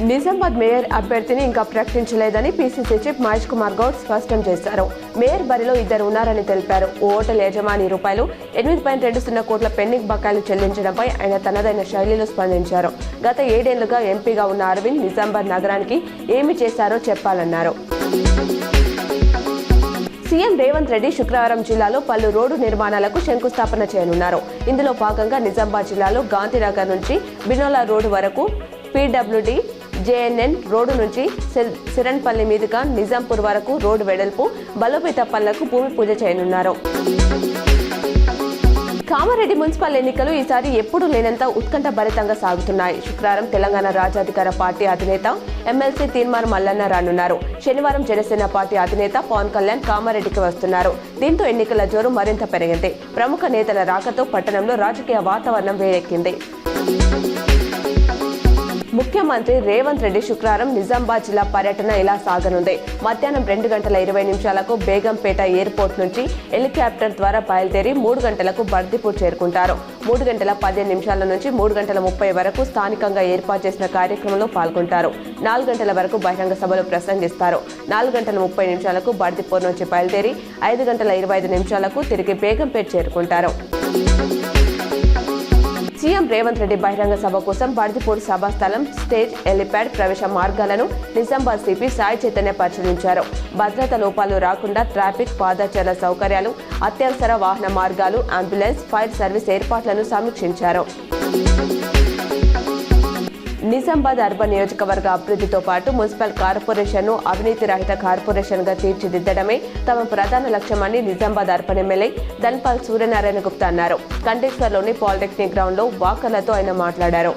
Nizamabad mayor అభ్యర్థిని ఇంకా ప్రకటించలేదని PCC chief Mahesh Kumar Goud స్పష్టం చేశారు. మేయర్ బరిలో ఇద్దరు ఉన్నారని తెలిపారు. ఓ హోటల్ యజమాని రూపాయలు 8.20 కోట్ల పెండింగ్ బకాయిలు చెల్లించడంపై ఆయన తనదైన శైలిలో స్పందించారు. గత 7 ఏళ్లుగా ఎంపీగా ఉన్న అరవింద్ నిజామాబాద్ నగరానికి ఏమి చేశారో చెప్పాలన్నారు. సీఎం రేవంత్ రెడ్డి శుక్రవారం జిల్లాలో పలు రోడ్డు నిర్మాణాలకు శంకుస్థాపన చేయనున్నారు. ఇందులో భాగంగా నిజామాబాద్ జిల్లాలో గాంధీనగర్ నుంచి బినోలా రోడ్డు వరకు, పీడబ్ల్యూడీ జేఎన్ఎన్ రోడ్డు నుంచి సిరన్పల్లి మీదుగా నిజాంపూర్ వరకు రోడ్డు వెడల్పు, బలోపేత పనులకు భూమి పూజ చేయనున్నారు. కామారెడ్డి మున్సిపల్ ఎన్నికలు ఈసారి ఎప్పుడూ లేనంత ఉత్కంఠ భరితంగా సాగుతున్నాయి. శుక్రవారం తెలంగాణ రాజ్యాధికార పార్టీ అధినేత ఎమ్మెల్సీ తీన్మార్ మల్లన్న రానున్నారు. శనివారం జనసేన పార్టీ అధినేత పవన్ కళ్యాణ్ కామారెడ్డికి వస్తున్నారు. దీంతో ఎన్నికల జోరు మరింత పెరిగింది. ప్రముఖ నేతల రాకతో పట్టణంలో రాజకీయ వాతావరణం వేడెక్కింది. ముఖ్యమంత్రి రేవంత్ రెడ్డి శుక్రవారం నిజామాబాద్ జిల్లా పర్యటన ఇలా సాగనుంది. మధ్యాహ్నం 2:20 బేగంపేట ఎయిర్పోర్ట్ నుంచి హెలికాప్టర్ ద్వారా బయలుదేరి 3 గంటలకు బర్దిపూర్ చేరుకుంటారు. 3:15 నుంచి 3:30 వరకు స్థానికంగా ఏర్పాటు చేసిన కార్యక్రమంలో పాల్గొంటారు. 4 గంటల వరకు బహిరంగ సభలో ప్రసంగిస్తారు. 4:30 బర్దిపూర్ నుంచి బయలుదేరి 5:25 తిరిగి బేగంపేట చేరుకుంటారు. సీఎం రేవంత్ రెడ్డి బహిరంగ సభ కోసం బర్దిపూర్ సభాస్థలం, స్టేజ్, హెలిప్యాడ్ ప్రవేశ మార్గాలను నిజామాబాద్ సిపి సాయి చైతన్య పరిశీలించారు. భద్రతా లోపాలు రాకుండా ట్రాఫిక్, పాదచారుల సౌకర్యాలు, అత్యవసర వాహన మార్గాలు, అంబులెన్స్, ఫైర్ సర్వీస్ ఏర్పాట్లను సమీక్షించారు. నిజామాబాద్ అర్బన్ నియోజకవర్గ అభివృద్ధితో పాటు మున్సిపల్ కార్పొరేషన్ను అవినీతి రహిత కార్పొరేషన్గా తీర్చిదిద్దడమే తమ ప్రధాన లక్ష్యమని నిజామాబాద్ అర్బన్ ఎమ్మెల్యే ధన్పాల్ సూర్యనారాయణ గుప్తా అన్నారు. కంటేశ్వర్లోని పాలిటెక్నిక్ గ్రౌండ్లో వాకర్లతో ఆయన మాట్లాడారు.